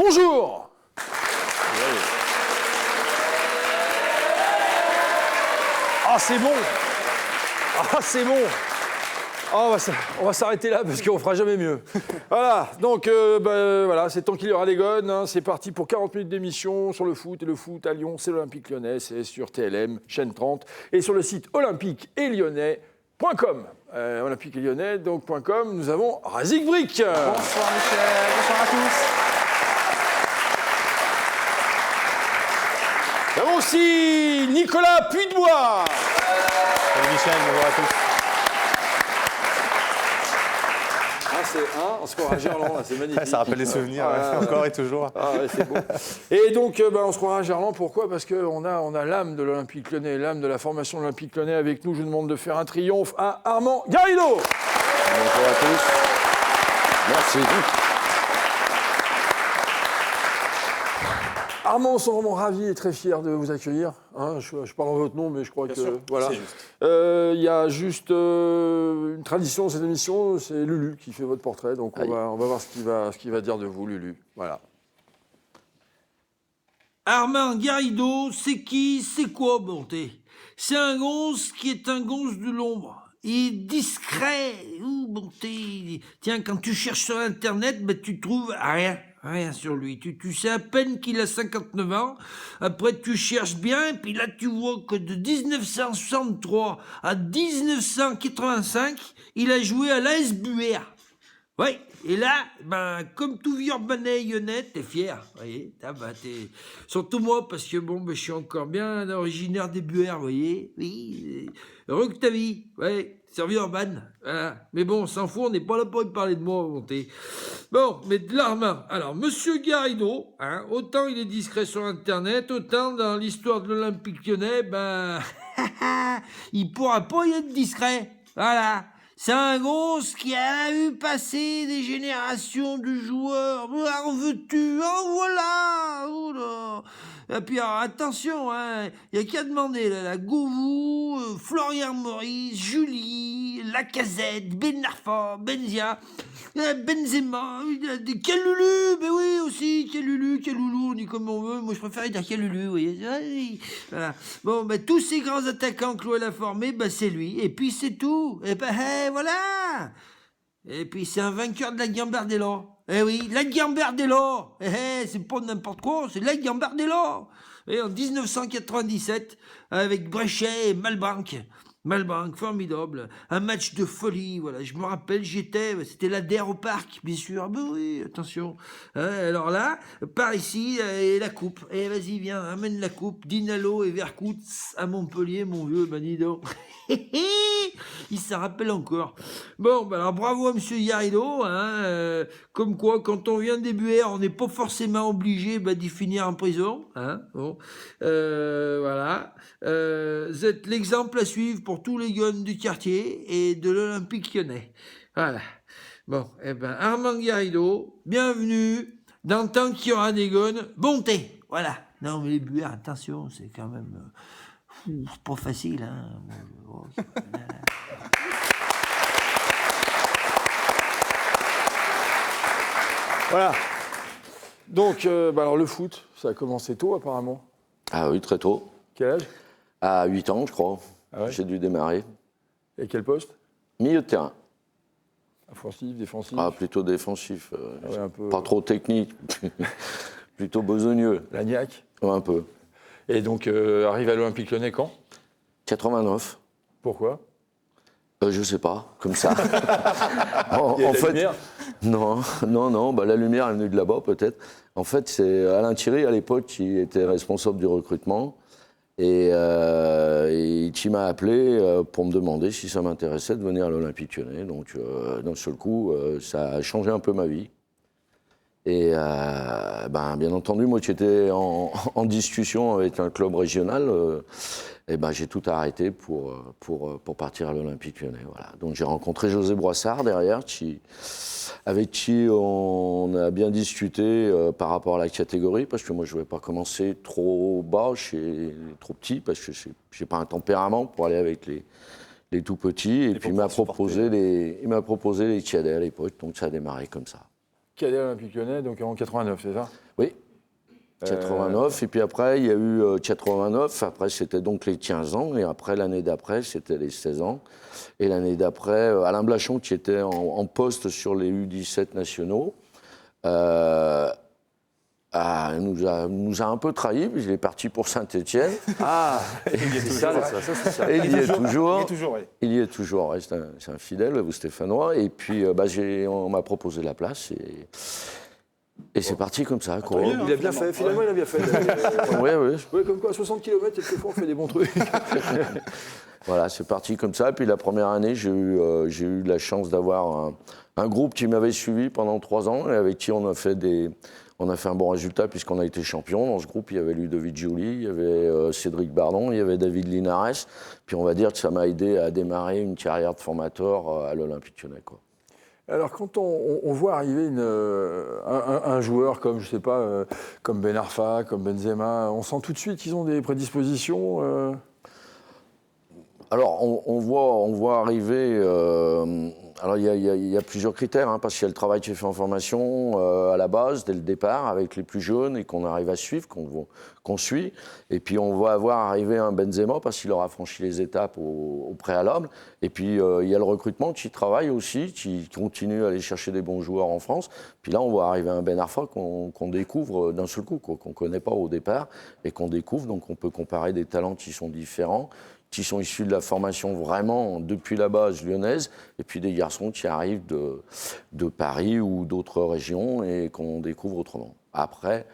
Bonjour. Ah, c'est bon. Ah, c'est bon. Ah, on va s'arrêter là parce qu'on fera jamais mieux. Voilà, donc voilà, c'est tant qu'il y aura des gones. Hein, c'est parti pour 40 minutes d'émission sur le foot. Et le foot à Lyon, c'est l'Olympique Lyonnais, c'est sur TLM, chaîne 30, et sur le site olympique-et-lyonnais.com. Olympique et Lyonnais, donc.com, nous avons Razik Brick. Bonsoir Michel, bonsoir à tous. Nous avons aussi Nicolas Puydois. Salut Michel, bonjour à tous. On se croira à Gerland, là, c'est magnifique. Ça rappelle les souvenirs, encore et toujours. Ah ouais, c'est beau. Et donc, on se croira à Gerland, pourquoi ? Parce qu'on a l'âme de l'Olympique Lyonnais, l'âme de la formation de l'Olympique Lyonnais avec nous. Je vous demande de faire un triomphe à Armand Garrido. Bonjour à tous. Merci. Armand, on sont vraiment ravis et très fiers de vous accueillir. Hein, je parle en votre nom, mais je crois Bien que... sûr, voilà. c'est juste. Il y a juste une tradition dans cette émission, c'est Lulu qui fait votre portrait. Donc on va voir ce qu'il va dire de vous, Lulu. Voilà. Armand Garrido, c'est qui, c'est quoi, bonté? C'est un gonze qui est un gonze de l'ombre. Il est discret, bonté. Tiens, quand tu cherches sur Internet, tu trouves rien sur lui. Tu sais à peine qu'il a 59 ans. Après, tu cherches bien, et puis là, tu vois que de 1963 à 1985, il a joué à l'AS Buer. Oui, et là, comme tout vieux urbanais lyonnais, t'es fier, voyez. Surtout moi, parce que je suis encore bien originaire des Buères, vous voyez. Oui, heureux que ta vie, ouais, servi urbain, voilà. Mais bon, on s'en fout, on n'est pas là pour y parler de moi, monter. Bon, mais de l'Armand. Alors, Monsieur Garrido, autant il est discret sur Internet, autant dans l'histoire de l'Olympique Lyonnais, il pourra pas y être discret, voilà. C'est un gonze qui a vu passer des générations de joueurs. En veux-tu? En voilà! Oh là. Et puis alors, attention, il y a qu'à demander là, Govou, Florian Maurice, Julie, Lacazette, Ben Arfa, Benzia, Benzema, Kalulu, mais oui aussi, Kalulu, Kaloulou, on dit comme on veut. Moi je préfère dire Kalulu, vous voyez. Voilà. Bon, tous ces grands attaquants que l'OL a formés, c'est lui. Et puis c'est tout. Et voilà. Et puis c'est un vainqueur de la Gambardella. Eh oui, la Gambardella. C'est pas n'importe quoi, c'est la Gambardella. Et en 1997, avec Brechet et Malbank, formidable. Un match de folie, voilà. Je me rappelle, c'était la DER au parc, bien sûr. Ah ben oui, attention. Alors là, par ici, et la coupe. Et vas-y, viens, amène la coupe. Dinalo et Vercoutz à Montpellier, mon vieux, dis donc. Il s'en rappelle encore. Bon, alors bravo à Monsieur Garrido, comme quoi, quand on vient des Buères, on n'est pas forcément obligé d'y finir en prison, bon. Voilà. Vous êtes l'exemple à suivre pour tous les jeunes du quartier et de l'Olympique Lyonnais. Voilà. Bon, Armand Garrido, bienvenue dans le temps qu'il y aura des gones. Bonté, voilà. Non, mais les Buères, attention, c'est quand même... c'est pas facile, Voilà. Donc, alors le foot, ça a commencé tôt apparemment. Ah oui, très tôt. Quel âge ? À 8 ans, je crois. Ah ouais. J'ai dû démarrer. Et quel poste ? Milieu de terrain. Offensif, défensif ? Ah, plutôt défensif. Ouais, un peu... Pas trop technique. Plutôt besogneux. Lagnac ? Ouais, un peu. Et donc, arrive à l'Olympique Lyonnais quand ? 89. Pourquoi ? Je sais pas, comme ça. Il y a la lumière ? Non, la lumière est venue de là-bas peut-être. En fait, c'est Alain Thierry à l'époque qui était responsable du recrutement et qui m'a appelé pour me demander si ça m'intéressait de venir à l'Olympique Lyonnais. Donc d'un seul coup, ça a changé un peu ma vie. Et bien entendu, moi qui étais en discussion avec un club régional, j'ai tout arrêté pour partir à l'Olympique Lyonnais. Voilà. Donc j'ai rencontré José Boissard derrière, avec qui on a bien discuté par rapport à la catégorie, parce que moi je ne voulais pas commencer trop bas, trop petit, parce que je n'ai pas un tempérament pour aller avec les tout petits. Et puis il m'a proposé les cadets à l'époque, donc ça a démarré comme ça. cadet à l'Olympique Lyonnais, donc en 89, c'est ça? Oui. 89, et puis après, il y a eu 89, après c'était donc les 15 ans, et après l'année d'après, c'était les 16 ans. Et l'année d'après, Alain Blachon, qui était en poste sur les U17 nationaux, nous a un peu trahis, puis il est parti pour Saint-Étienne. Ah, Il y est toujours. c'est ça. Et il y est toujours. Il y est toujours, oui. Il y est toujours, ouais, c'est un fidèle, vous Stéphanois. Et puis, on m'a proposé la place, et c'est parti comme ça. Quoi. Il a bien fait, finalement, il a bien fait. Ouais, ouais. Ouais, comme quoi, à 60 km, quelquefois, on fait des bons trucs. Voilà, c'est parti comme ça. Puis la première année, j'ai eu la chance d'avoir un groupe qui m'avait suivi pendant 3 ans et avec qui on a fait un bon résultat puisqu'on a été champion. Dans ce groupe, il y avait Ludovic Giuli, il y avait Cédric Bardon, il y avait David Linares. Puis on va dire que ça m'a aidé à démarrer une carrière de formateur à l'Olympique Lyonnais, quoi. Alors, quand on voit arriver un joueur comme, je sais pas, comme Ben Arfa, comme Benzema, on sent tout de suite qu'ils ont des prédispositions Alors, on voit arriver. Alors, il y a plusieurs critères, hein, parce qu'il y a le travail qui est fait en formation à la base, dès le départ, avec les plus jeunes et qu'on arrive à suivre, qu'on suit. Et puis, on va voir arriver un Benzema parce qu'il aura franchi les étapes au préalable. Et puis, il y a le recrutement qui travaille aussi, qui continue à aller chercher des bons joueurs en France. Puis là, on voit arriver un Ben Arfa qu'on découvre d'un seul coup, qu'on ne connaît pas au départ et qu'on découvre. Donc, on peut comparer des talents qui sont différents, qui sont issus de la formation vraiment depuis la base lyonnaise, et puis des garçons qui arrivent de Paris ou d'autres régions et qu'on découvre autrement. Après,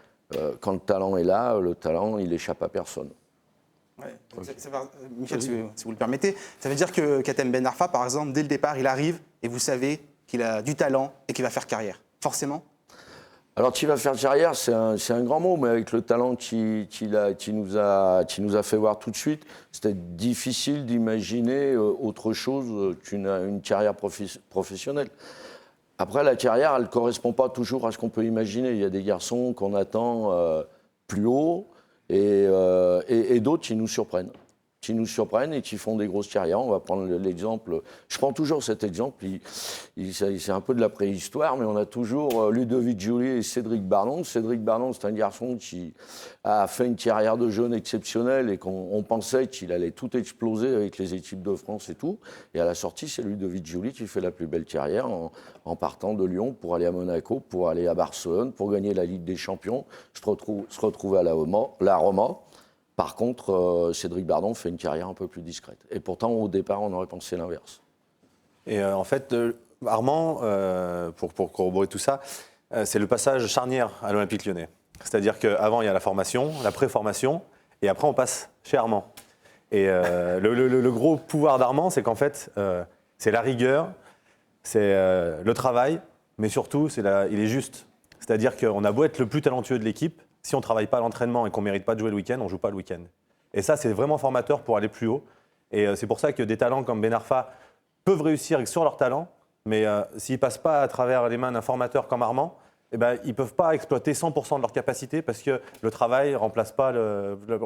quand le talent est là, le talent, il échappe à personne. Ouais. Michel, si vous le permettez, ça veut dire que Katem Ben Arfa, par exemple, dès le départ, il arrive et vous savez qu'il a du talent et qu'il va faire carrière. Forcément. Alors, qui va faire carrière, c'est un grand mot, mais avec le talent qui nous a fait voir tout de suite, c'était difficile d'imaginer autre chose qu'une carrière professionnelle. Après, la carrière, elle ne correspond pas toujours à ce qu'on peut imaginer. Il y a des garçons qu'on attend plus haut et d'autres qui nous surprennent. Et qui font des grosses carrières. On va prendre l'exemple, je prends toujours cet exemple, c'est un peu de la préhistoire, mais on a toujours Ludovic Giuli et Cédric Bardon. Cédric Bardon, c'est un garçon qui a fait une carrière de jeune exceptionnelle et qu'on pensait qu'il allait tout exploser avec les équipes de France et tout. Et à la sortie, c'est Ludovic Giuli qui fait la plus belle carrière en partant de Lyon pour aller à Monaco, pour aller à Barcelone, pour gagner la Ligue des Champions, se retrouver à la Roma. Par contre, Cédric Bardon fait une carrière un peu plus discrète. Et pourtant, au départ, on aurait pensé l'inverse. Et en fait, Armand, pour corroborer tout ça, c'est le passage charnière à l'Olympique Lyonnais. C'est-à-dire qu'avant, il y a la formation, la pré-formation, et après, on passe chez Armand. Et le gros pouvoir d'Armand, c'est qu'en fait, c'est la rigueur, c'est le travail, mais surtout, il est juste. C'est-à-dire qu'on a beau être le plus talentueux de l'équipe, si on ne travaille pas à l'entraînement et qu'on ne mérite pas de jouer le week-end, on ne joue pas le week-end. Et ça, c'est vraiment formateur pour aller plus haut. Et c'est pour ça que des talents comme Ben Arfa peuvent réussir sur leur talent, mais s'ils ne passent pas à travers les mains d'un formateur comme Armand, eh ben, ils ne peuvent pas exploiter 100% de leur capacité parce que le travail ne remplace pas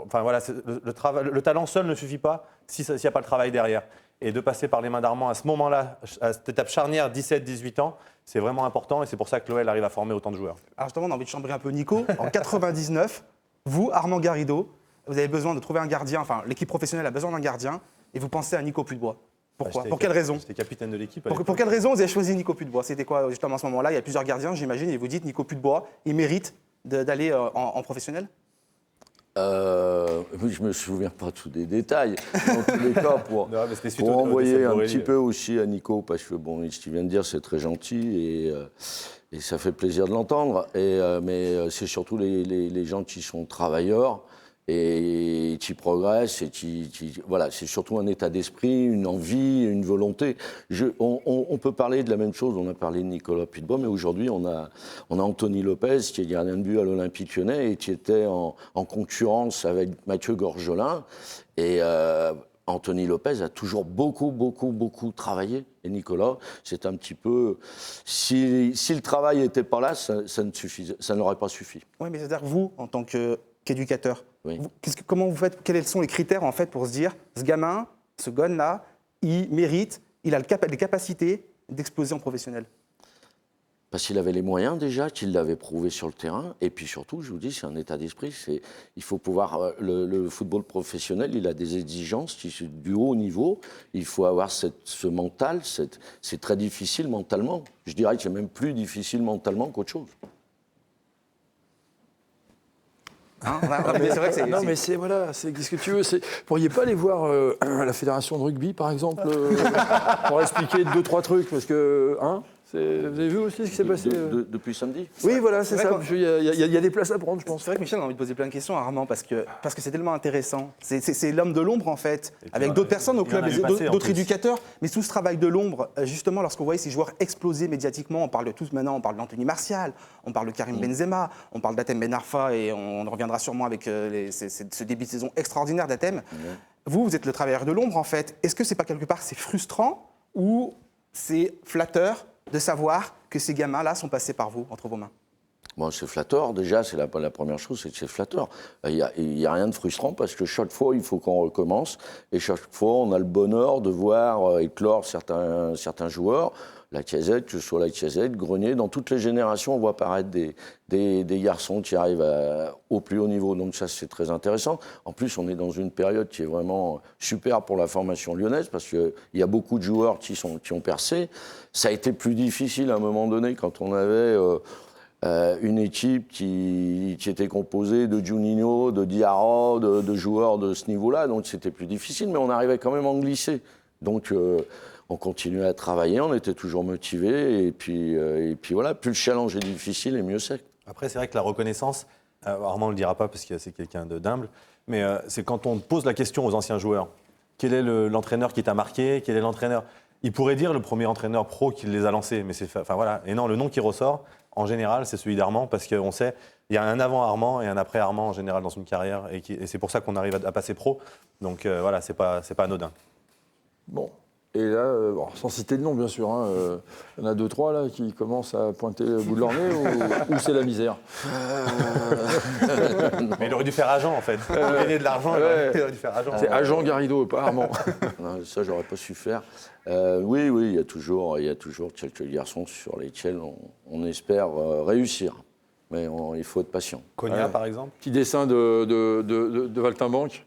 enfin, voilà, le talent seul ne suffit pas s'il n'y a pas le travail derrière. Et de passer par les mains d'Armand à ce moment-là, à cette étape charnière, 17-18 ans, c'est vraiment important et c'est pour ça que l'OL arrive à former autant de joueurs. Alors justement, on a envie de chambrer un peu Nico. En 99, vous, Armand Garrido, vous avez besoin de trouver un gardien, enfin l'équipe professionnelle a besoin d'un gardien, et vous pensez à Nico Pudebois. Pourquoi ? Pour quelle raison ? J'étais capitaine de l'équipe. Pour quelle raison vous avez choisi Nico Pudebois ? C'était quoi justement à ce moment-là ? Il y a plusieurs gardiens, j'imagine, et vous dites Nico Pudebois, il mérite d'aller en professionnel ? Je ne me souviens pas tous des détails. Dans tous les cas, pour pour envoyer un petit peu aussi à Nico, parce que bon, ce qu'il vient de dire, c'est très gentil et ça fait plaisir de l'entendre. Mais c'est surtout les gens qui sont travailleurs et qui progressent et voilà, c'est surtout un état d'esprit, une envie, une volonté. On peut parler de la même chose, on a parlé de Nicolas Pudebois, mais aujourd'hui on a Anthony Lopez qui est gardien de but à l'Olympique Lyonnais et qui était en concurrence avec Mathieu Gorgelin. Et Anthony Lopez a toujours beaucoup travaillé. Et Nicolas, c'est un petit peu... Si le travail n'était pas là, ça n'aurait pas suffi. Oui, mais c'est-à-dire vous, en tant qu'éducateur, oui. Comment vous faites ? Quels sont les critères en fait pour se dire ce gamin, ce gonne-là, il mérite, il a les capacités d'exploser en professionnel ? Parce qu'il avait les moyens déjà, qu'il l'avait prouvé sur le terrain. Et puis surtout, je vous dis, c'est un état d'esprit. Il faut pouvoir. Le football professionnel, il a des exigences du haut niveau. Il faut avoir ce mental. C'est très difficile mentalement. Je dirais que c'est même plus difficile mentalement qu'autre chose. Hein, mais c'est vrai que c'est. Non, mais c'est voilà, c'est qu'est-ce que tu veux. Vous pourriez pas aller voir la fédération de rugby, par exemple, pour expliquer 2-3 trucs, parce que vous avez vu aussi ce qui s'est passé Depuis samedi. Oui, voilà, c'est C'est ça. vrai Il y a des places à prendre, je pense. C'est vrai que Michel a envie de poser plein de questions à Armand parce que c'est tellement intéressant. C'est l'homme de l'ombre en fait, avec d'autres personnes au club, d'autres éducateurs. Mais tout ce travail de l'ombre, justement, lorsqu'on voyait ces joueurs exploser médiatiquement, on parle de tous maintenant, on parle d'Anthony Martial, on parle de Karim Benzema, on parle d'Hatem Ben Arfa et on reviendra sûrement avec ce début de saison extraordinaire d'Hatem. Vous êtes le travailleur de l'ombre en fait. Est-ce que c'est pas quelque part c'est frustrant ou c'est flatteur de savoir que ces gamins-là sont passés par vous, entre vos mains? Bon, c'est flatteur, déjà, c'est la première chose, c'est que c'est flatteur. Il y a rien de frustrant parce que chaque fois, il faut qu'on recommence. Et chaque fois, on a le bonheur de voir éclore certains joueurs. Lacazette, que ce soit Lacazette, Grenier, dans toutes les générations, on voit apparaître des garçons qui arrivent au plus haut niveau. Donc ça, c'est très intéressant. En plus, on est dans une période qui est vraiment super pour la formation lyonnaise parce qu'il y a beaucoup de joueurs qui ont percé. Ça a été plus difficile à un moment donné quand on avait une équipe qui était composée de Juninho, de Diarra, de joueurs de ce niveau-là. Donc c'était plus difficile, mais on arrivait quand même à en glisser. Donc on continuait à travailler, on était toujours motivés. Et puis voilà, plus le challenge est difficile et mieux c'est. Après, c'est vrai que la reconnaissance, Armand ne le dira pas parce que c'est quelqu'un d'humble, mais c'est quand on pose la question aux anciens joueurs, quel est l'entraîneur qui t'a marqué, quel est l'entraîneur... Il pourrait dire le premier entraîneur pro qui les a lancés, mais enfin voilà. Et non, le nom qui ressort, en général, c'est celui d'Armand, parce qu'on sait, il y a un avant Armand et un après Armand en général dans une carrière, et c'est pour ça qu'on arrive à passer pro. Donc voilà, c'est pas anodin. Bon. Et là, sans citer de nom, bien sûr, il y en a 2-3 là qui commencent à pointer le bout de leur nez ou c'est la misère. Mais il aurait dû faire agent en fait. Pour gagner de l'argent, il aurait dû faire agent. C'est agent Garrido, pas Armand. Non, ça, j'aurais pas su faire. Oui, il y a toujours quelques garçons sur lesquels on espère réussir. Mais il faut être patient. Cogna, par exemple. Petit dessin de Valtimbanque.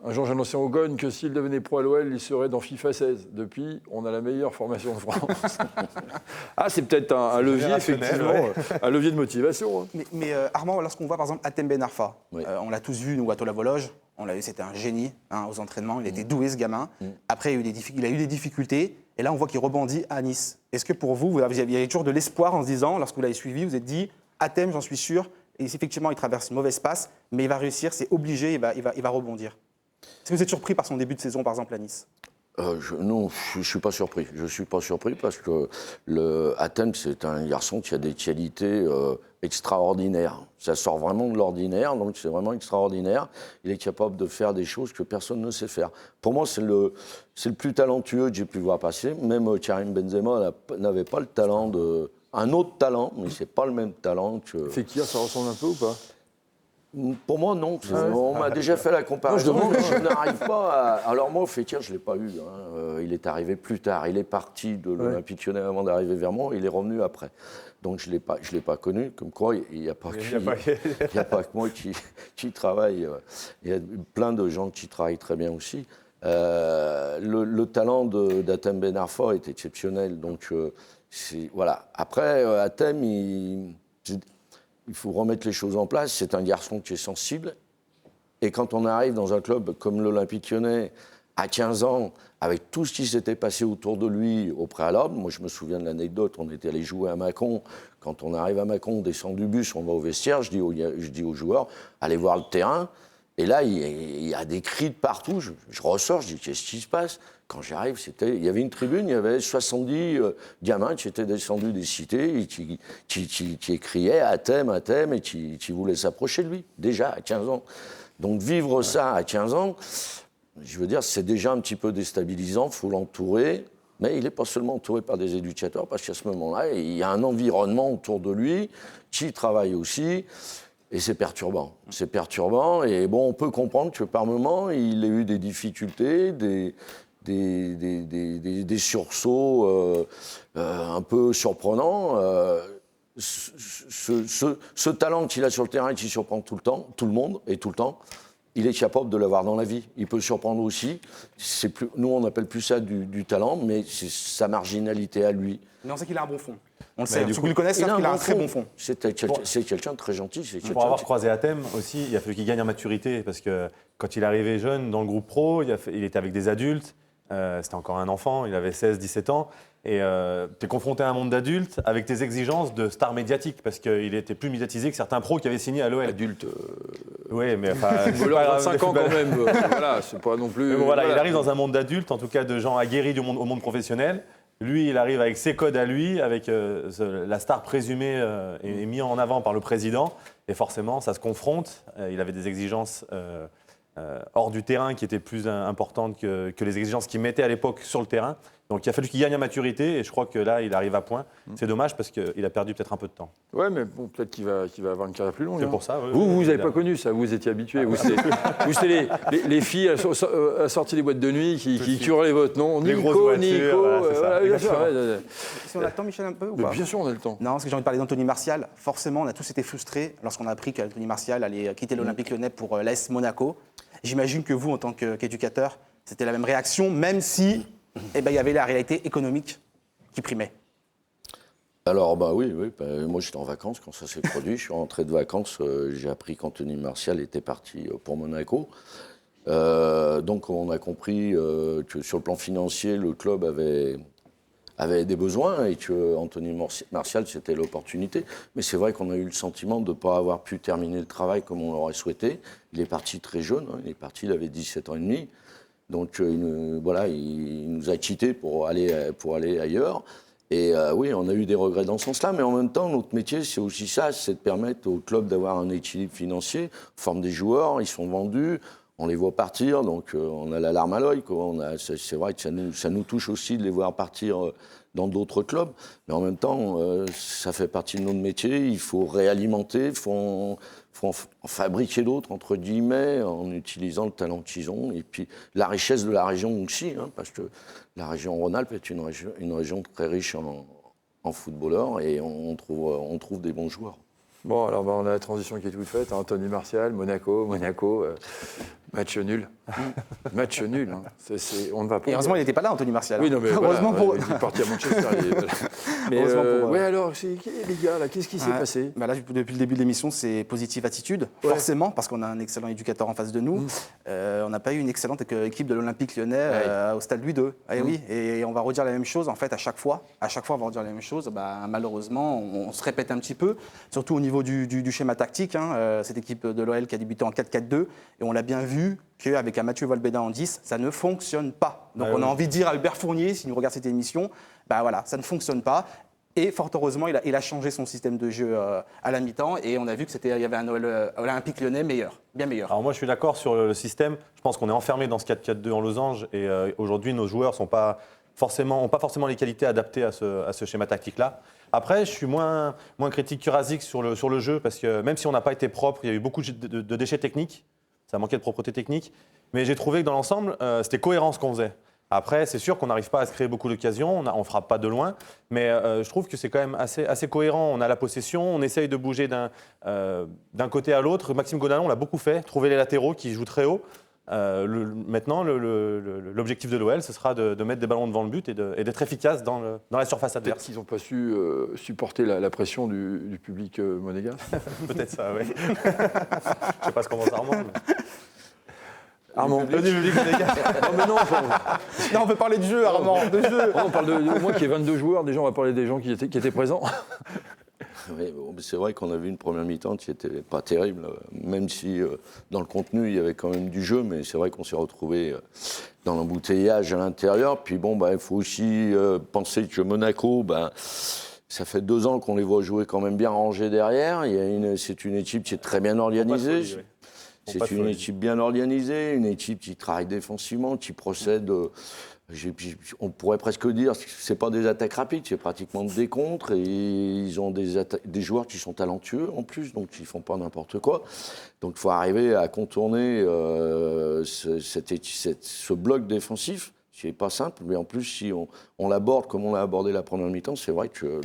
Un jour, j'annonçais au Gogne que s'il devenait pro à l'OL, il serait dans FIFA 16. Depuis, on a la meilleure formation de France. C'est peut-être un levier, effectivement, un levier de motivation. Mais Armand, lorsqu'on voit par exemple Hatem Ben Arfa, on l'a tous vu, nous, à Tola-Vologe, on l'a vu, c'était un génie aux entraînements, il était doué ce gamin. Après, il a eu des difficultés, et là, on voit qu'il rebondit à Nice. Est-ce que pour vous, il y avait toujours de l'espoir en se disant, lorsque vous l'avez suivi, vous vous êtes dit, Hatem, j'en suis sûr, et effectivement, il traverse une mauvaise passe, mais il va réussir, c'est obligé, il va rebondir. Est-ce que vous êtes surpris par son début de saison, par exemple, à Nice? Non, je ne suis pas surpris. Je ne suis pas surpris parce que Hatem, c'est un garçon qui a des qualités extraordinaires. Ça sort vraiment de l'ordinaire, donc c'est vraiment extraordinaire. Il est capable de faire des choses que personne ne sait faire. Pour moi, c'est le plus talentueux que j'ai pu voir passer. Même Karim Benzema n'avait pas le talent un autre talent, mais ce n'est pas le même talent que... Fekir, ça ressemble un peu ou pas? Pour moi, non. On m'a déjà fait la comparaison. Je n'arrive pas à... Alors moi, Fekir, je ne l'ai pas eu. Il est arrivé plus tard. Il est parti de l'Olympique Lyonnais avant d'arriver vers moi. Il est revenu après. Donc je l'ai pas connu. Comme quoi, il n'y a pas que moi qui travaille. Il y a plein de gens qui travaillent très bien aussi. Le talent d'Hatem Ben Arfa est exceptionnel. Donc voilà. Après, Hatem, il faut remettre les choses en place. C'est un garçon qui est sensible. Et quand on arrive dans un club comme l'Olympique Lyonnais, à 15 ans, avec tout ce qui s'était passé autour de lui au préalable, moi je me souviens de l'anecdote, on était allé jouer à Mâcon. Quand on arrive à Mâcon, on descend du bus, on va au vestiaire, je dis aux joueurs, allez voir le terrain. Et là, il y a des cris de partout. Je ressors, je dis, qu'est-ce qui se passe? Quand j'arrive, il y avait une tribune, il y avait 70 gamins qui étaient descendus des cités et qui criaient Hatem, Hatem, et qui voulaient s'approcher de lui, déjà à 15 ans. Donc vivre ça à 15 ans, je veux dire, c'est déjà un petit peu déstabilisant, il faut l'entourer. Mais il n'est pas seulement entouré par des éducateurs, parce qu'à ce moment-là, il y a un environnement autour de lui qui travaille aussi. Et c'est perturbant. C'est perturbant. Et bon, on peut comprendre que par moments, il ait eu des difficultés, des des sursauts un peu surprenants. Ce talent qu'il a sur le terrain et qui surprend tout le monde et tout le temps, il est capable de l'avoir dans la vie. Il peut surprendre aussi. Nous, on n'appelle plus ça du talent, mais c'est sa marginalité à lui. Mais on sait qu'il a un bon fond. On le sait. du Ceux coup, qui le connaissent savent qu'il a un très bon fond. C'est quelqu'un de très gentil. Pour avoir croisé Hatem aussi, il a fallu qu'il gagne en maturité parce que quand il est arrivé jeune dans le groupe pro, il était avec des adultes, c'était encore un enfant, il avait 16-17 ans. Et tu es confronté à un monde d'adultes avec tes exigences de star médiatique parce qu'il était plus médiatisé que certains pros qui avaient signé à l'OL. Adulte. Oui, mais enfin. C'est pas grave, 25 ans quand même. Voilà, c'est pas non plus. Mais bon, voilà, il arrive dans un monde d'adultes, en tout cas de gens aguerris au monde professionnel. Lui, il arrive avec ses codes à lui, avec la star présumée est mise en avant par le président. Et forcément, ça se confronte. Il avait des exigences hors du terrain qui étaient plus importantes que les exigences qu'il mettait à l'époque sur le terrain. Donc il a fallu qu'il gagne en maturité et je crois que là, il arrive à point. C'est dommage parce qu'il a perdu peut-être un peu de temps. Ouais, mais bon, peut-être qu'il va avoir une carrière plus longue. C'est pour ça. Oui, Vous n'avez pas connu ça, vous étiez habitué. Vous, c'était les filles à la sortie des boîtes de nuit qui hurlaient votre nom. Les Nico, grosses voitures, Nico. voilà, c'est ça, bien sûr, Si on a le temps, Michel, un peu ou Mais pas bien sûr, on a le temps. Non, parce que j'ai envie de parler d'Anthony Martial. Forcément, on a tous été frustrés lorsqu'on a appris qu'Anthony Martial allait quitter l'Olympique Lyonnais pour l'AS Monaco. J'imagine que vous, en tant qu'éducateur, c'était la même réaction, même si il y avait la réalité économique qui primait. Alors, oui. Moi, j'étais en vacances quand ça s'est produit. Je suis rentré de vacances. J'ai appris qu'Anthony Martial était parti pour Monaco. Donc, on a compris que sur le plan financier, le club avait des besoins et que Anthony Martial, c'était l'opportunité. Mais c'est vrai qu'on a eu le sentiment de ne pas avoir pu terminer le travail comme on l'aurait souhaité. Il est parti très jeune. Il est parti, il avait 17 ans et demi. Donc, il nous a quittés pour aller ailleurs. Et oui, on a eu des regrets dans ce sens-là, mais en même temps, notre métier, c'est aussi ça, c'est de permettre au club d'avoir un équilibre financier, on forme des joueurs, ils sont vendus, on les voit partir, donc on a la larme à l'œil. C'est vrai que ça nous touche aussi de les voir partir dans d'autres clubs, mais en même temps, ça fait partie de notre métier, il faut réalimenter, il faut en fabriquer d'autres, entre guillemets, en utilisant le talent qu'ils ont, et puis la richesse de la région aussi, parce que la région Rhône-Alpes est une région très riche en footballeurs, et on trouve des bons joueurs. Bon, alors on a la transition qui est toute faite. Anthony Martial, Monaco, match nul. Match nul. Hein. On ne va pas. Et heureusement, il n'était pas là, Anthony Martial. Oui, non, mais heureusement voilà, il est parti à Manchester. Mais ouais, alors, les gars, là, qu'est-ce qui s'est passé Là, depuis le début de l'émission, c'est positive attitude, forcément, parce qu'on a un excellent éducateur en face de nous. On n'a pas eu une excellente équipe de l'Olympique Lyonnais au stade Louis II. Oui, et on va redire la même chose, en fait, à chaque fois. À chaque fois, on va redire la même chose. Malheureusement, on se répète un petit peu, surtout au niveau du schéma tactique. Cette équipe de l'OL qui a débuté en 4-4-2, et on l'a bien vu qu'avec un Mathieu Valbeda en 10, ça ne fonctionne pas. Donc on a envie de dire à Albert Fournier, s'il nous regarde cette émission, voilà, ça ne fonctionne pas. Et fort heureusement, il a changé son système de jeu à la mi-temps, et on a vu qu'il y avait un Olympique Lyonnais meilleur, bien meilleur. Alors moi, je suis d'accord sur le système. Je pense qu'on est enfermé dans ce 4-4-2 en losange, et aujourd'hui, nos joueurs n'ont pas forcément les qualités adaptées à ce schéma tactique-là. Après, je suis moins critique que Razik sur le jeu, parce que même si on n'a pas été propre, il y a eu beaucoup de déchets techniques. Ça manquait de propreté technique. Mais j'ai trouvé que dans l'ensemble, c'était cohérent ce qu'on faisait. Après, c'est sûr qu'on n'arrive pas à se créer beaucoup d'occasions, on ne frappe pas de loin, mais je trouve que c'est quand même assez cohérent. On a la possession, on essaye de bouger d'un côté à l'autre. Maxime Godin, on l'a beaucoup fait, trouver les latéraux qui jouent très haut. Maintenant, l'objectif de l'OL, ce sera de mettre des ballons devant le but et d'être efficace dans la surface adverse. Peut-être qu'ils n'ont pas su supporter la pression du public monégasque. Peut-être ça, oui. Je ne sais pas ce qu'on pense Armand. Armand. Le public monégasque. Non, mais non, on peut parler de jeu, Armand, de jeu. On parle de moi qui ai 22 joueurs, déjà on va parler des gens qui étaient présents. Oui, c'est vrai qu'on a vu une première mi-temps qui n'était pas terrible, même si dans le contenu, il y avait quand même du jeu, mais c'est vrai qu'on s'est retrouvé dans l'embouteillage à l'intérieur. Puis il faut aussi penser que Monaco, ça fait 2 ans qu'on les voit jouer quand même bien rangés derrière. C'est une équipe qui est très bien organisée. C'est une équipe bien organisée, une équipe qui travaille défensivement, qui procède... on pourrait presque dire que ce n'est pas des attaques rapides, c'est pratiquement des contres, et ils ont des joueurs qui sont talentueux en plus, donc ils ne font pas n'importe quoi. Donc il faut arriver à contourner ce bloc défensif C'est pas simple, mais en plus, si on l'aborde comme on l'a abordé la première mi-temps, c'est vrai que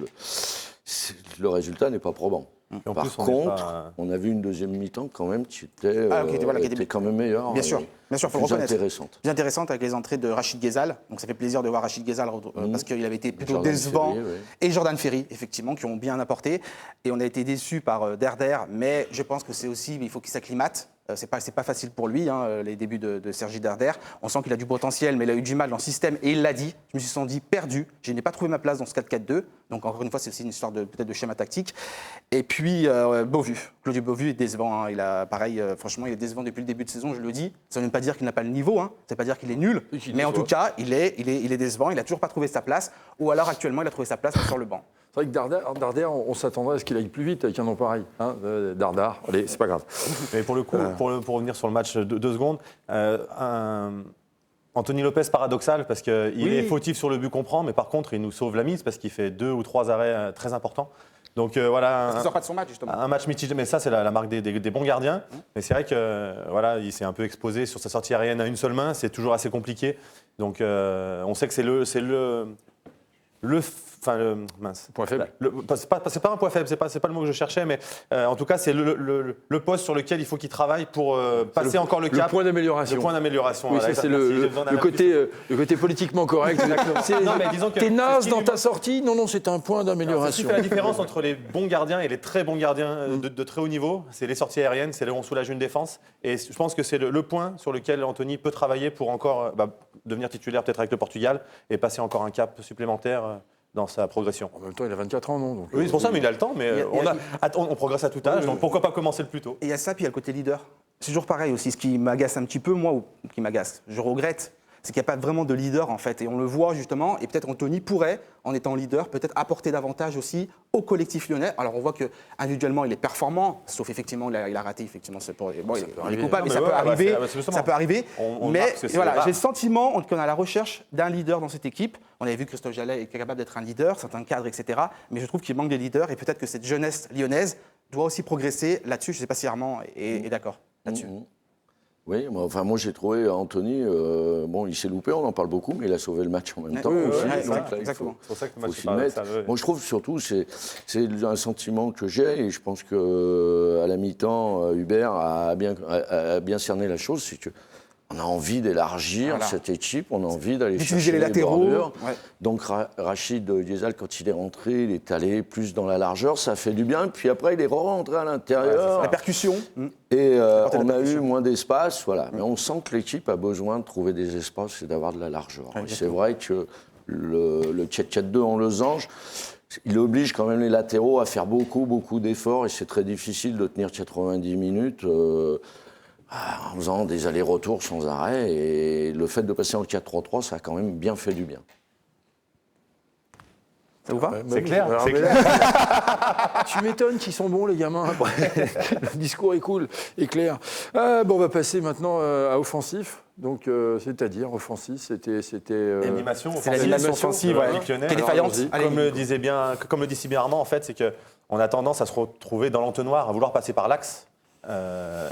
le résultat n'est pas probant. Et en Par plus, on contre, on a vu une deuxième mi-temps quand même qui était, qui était quand même meilleure. Bien sûr, faut le plus reconnaître. intéressante. Plus intéressante avec les entrées de Rachid Ghezal. Donc ça fait plaisir de voir Rachid Ghezal parce qu'il avait été plutôt Jordan décevant. Ferry, oui. Et Jordan Ferry, effectivement, qui ont bien apporté. Et on a été déçus par Derder, mais je pense que c'est aussi, il faut qu'il s'acclimate. C'est pas facile pour lui, les débuts de Sergi Derder. On sent qu'il a du potentiel, mais il a eu du mal dans le système. Et il l'a dit, je me suis senti perdu. Je n'ai pas trouvé ma place dans ce 4-4-2. Donc encore une fois, c'est aussi une histoire peut-être de schéma tactique. Et puis, Beauvu. Claudio Beauvu est décevant. Il a, pareil, franchement, il est décevant depuis le début de saison, je le dis. Ça ne veut pas dire qu'il n'a pas le niveau, ça ne veut pas dire qu'il est nul. Mais en tout cas, il est décevant. Il n'a toujours pas trouvé sa place. Ou alors, actuellement, il a trouvé sa place sur le banc. C'est vrai que Dardar, on s'attendrait à ce qu'il aille plus vite avec un nom pareil. Dardar, allez, c'est pas grave. Mais pour le coup, pour revenir sur le match deux secondes, Anthony Lopez paradoxal parce qu'il est fautif sur le but qu'on prend, mais par contre il nous sauve la mise parce qu'il fait 2 ou 3 arrêts très importants. Donc voilà. Parce qu'il sort pas de son match justement. Un match mitigé, mais ça c'est la marque des bons gardiens. Mais c'est vrai que voilà, il s'est un peu exposé sur sa sortie aérienne à une seule main, c'est toujours assez compliqué. Donc on sait que c'est le point faible. C'est pas un point faible, c'est pas le mot que je cherchais, mais en tout cas c'est le poste sur lequel il faut qu'il travaille pour passer encore le cap. Le point d'amélioration. Le point d'amélioration. Oui, voilà, c'est le côté politiquement correct. Non, mais disons que t'es naze dans lui ta sortie. Non, c'est un point C'est ce qui d'amélioration. fait la différence entre les bons gardiens et les très bons gardiens de très haut niveau. C'est les sorties aériennes, c'est là où on soulage une défense. Et je pense que c'est le point sur lequel Anthony peut travailler pour encore devenir titulaire peut-être avec le Portugal et passer encore un cap supplémentaire dans sa progression. En même temps, il a 24 ans, non? Donc, oui, c'est pour ça, mais il a le temps. Mais on progresse à tout âge, donc pourquoi pas commencer le plus tôt? Et il y a ça, puis il y a le côté leader. C'est toujours pareil aussi. Ce qui m'agace un petit peu, moi, ou qui m'agace, je regrette, c'est qu'il n'y a pas vraiment de leader en fait. Et on le voit justement, et peut-être Anthony pourrait, en étant leader, peut-être apporter davantage aussi au collectif lyonnais. Alors on voit qu'individuellement, il est performant, sauf effectivement, il a raté effectivement. Il est coupable, mais ça peut arriver. Ça peut arriver. Mais voilà, j'ai le sentiment qu'on est à la recherche d'un leader dans cette équipe. On avait vu que Christophe Jallet est capable d'être un leader, certains cadres, etc. Mais je trouve qu'il manque des leaders et peut-être que cette jeunesse lyonnaise doit aussi progresser là-dessus. Je ne sais pas si Armand est d'accord là-dessus. Oui, moi j'ai trouvé Anthony, il s'est loupé, on en parle beaucoup, mais il a sauvé le match en même temps aussi. Exactement. C'est pour ça que le match s'y mettre. Moi je trouve surtout, c'est un sentiment que j'ai, et je pense qu'à la mi-temps, Hubert a bien cerné la chose, c'est qu'on a envie d'élargir cette équipe, on a envie d'aller chercher les latéraux. Donc Rachid Ghezal, quand il est rentré, il est allé plus dans la largeur, ça fait du bien. Puis après, il est rentré à l'intérieur. La percussion. Et on a eu moins d'espace, voilà. Mais on sent que l'équipe a besoin de trouver des espaces et d'avoir de la largeur. C'est vrai que le 4-4-2 en losange, il oblige quand même les latéraux à faire beaucoup d'efforts, et c'est très difficile de tenir 90 minutes en faisant des allers-retours sans arrêt. Et le fait de passer en 4-3-3, ça a quand même bien fait du bien. Ça vous va? C'est clair. Tu m'étonnes qu'ils sont bons, les gamins. Le discours est cool, est clair. On va passer maintenant à offensif. Donc, c'est-à-dire offensif, c'était L'animation offensive, qui est défaillante. Comme le dit si bien Armand, en fait, c'est qu'on a tendance à se retrouver dans l'entonnoir, à vouloir passer par l'axe.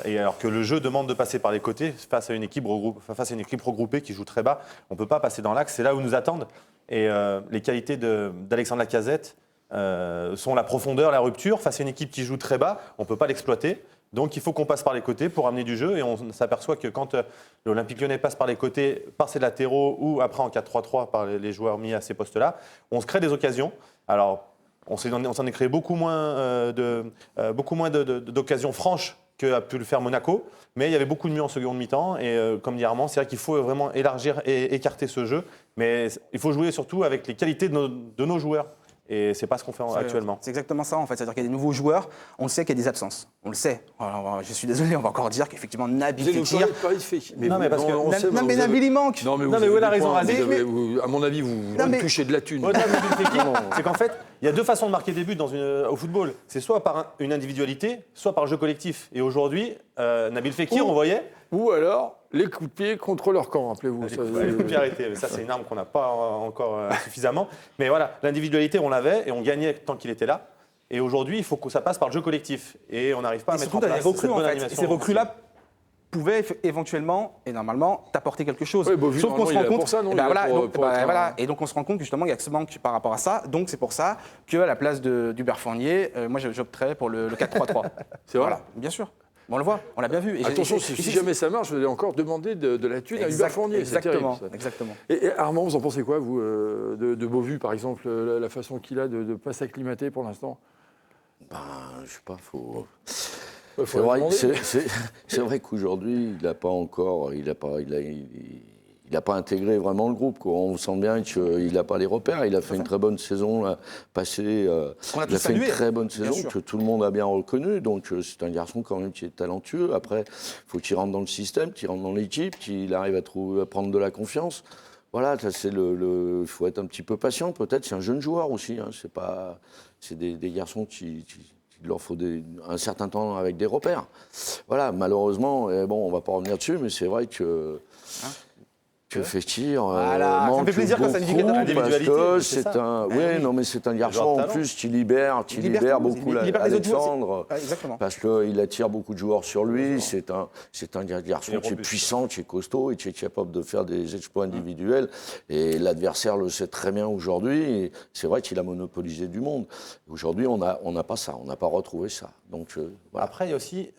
Et alors que le jeu demande de passer par les côtés face à une équipe regroupée qui joue très bas, on ne peut pas passer dans l'axe, c'est là où nous attendent. Et les qualités d'Alexandre Lacazette sont la profondeur, la rupture. Face à une équipe qui joue très bas, on ne peut pas l'exploiter. Donc il faut qu'on passe par les côtés pour amener du jeu. Et on s'aperçoit que quand l'Olympique Lyonnais passe par les côtés, par ses latéraux ou après en 4-3-3 par les joueurs mis à ces postes-là, on se crée des occasions. Alors on s'en est créé beaucoup moins d'occasions franches qu'a pu le faire Monaco, mais il y avait beaucoup de mieux en seconde mi-temps, et comme dit Armand, c'est vrai qu'il faut vraiment élargir et écarter ce jeu, mais il faut jouer surtout avec les qualités de nos joueurs, et c'est pas ce qu'on fait actuellement. C'est exactement ça en fait, c'est-à-dire qu'il y a des nouveaux joueurs, on le sait qu'il y a des absences, on le sait. Alors, je suis désolé, on va encore dire qu'effectivement Nabil Fekir... Mais Nabil il manque. Non mais où elle a raison, à mon avis, vous touchez de la thune. C'est qu'en fait, il y a deux façons de marquer des buts au football. C'est soit par une individualité, soit par le jeu collectif. Et aujourd'hui, Nabil Fekir, on voyait... Ou alors, les coups de pied contre leur camp, rappelez-vous. Les coups de pied arrêtés, mais ça c'est une arme qu'on n'a pas encore suffisamment. Mais voilà, l'individualité, on l'avait et on gagnait tant qu'il était là. Et aujourd'hui, il faut que ça passe par le jeu collectif. Et on n'arrive pas à mettre en place cette bonne animation. Ces recrues-là pouvait éventuellement et normalement t'apporter quelque chose. Ouais, Beauvue, Sauf qu'on se normalement, rend il est là compte, pour ça, non et Il est là voilà, pour- donc, pour être un- voilà, et donc on se rend compte que justement il y a ce manque par rapport à ça. Donc c'est pour ça qu'à la place d'Hubert Fournier, moi j'opterais pour le 4-3-3. C'est vrai Voilà, bien sûr. On le voit, on l'a bien vu. Et Attention, j'ai- si jamais ça marche, vous allez encore demander de la thune à Hubert Fournier. C'est terrible, Exactement, ça. exactement. Et Armand, vous en pensez quoi, vous, de Beauvue, par exemple, la façon qu'il a de ne pas s'acclimater pour l'instant? Ben, je sais pas, faut. Faut C'est vrai, demander. c'est vrai qu'aujourd'hui, il n'a pas encore, il a pas intégré vraiment le groupe, quoi. On sent bien qu'il n'a pas les repères. Il a fait une très bonne saison là, passée. Qu'on a Il a tous fait une salué, très bonne bien saison sûr. que tout le monde a bien reconnu. Donc c'est un garçon quand même qui est talentueux. Après, faut qu'il rentre dans le système, qu'il rentre dans l'équipe, qu'il arrive à prendre de la confiance. Voilà, ça c'est il faut être un petit peu patient. Peut-être c'est un jeune joueur aussi. Hein. C'est des garçons qui il leur faut un certain temps avec des repères. Voilà, malheureusement, bon, on va pas revenir dessus, mais c'est vrai que Fekir Voilà, ça me manque fait plaisir quand ça beaucoup indique parce l'individualité, que c'est c'est ça. un, Ah oui, oui. non, mais c'est un garçon joueur de en talent. plus qui libère Il libère tout, beaucoup il libère les autres joueurs, Alexandre. c'est- exactement. Parce qu'il attire beaucoup de joueurs sur lui. C'est un garçon Il est qui est robuste. puissant, qui est costaud et qui est capable de faire des exploits individuels. Et l'adversaire le sait très bien aujourd'hui. Et c'est vrai qu'il a monopolisé du monde. Aujourd'hui, on n'a pas ça. On n'a pas retrouvé ça. Donc, voilà. Après, il y a aussi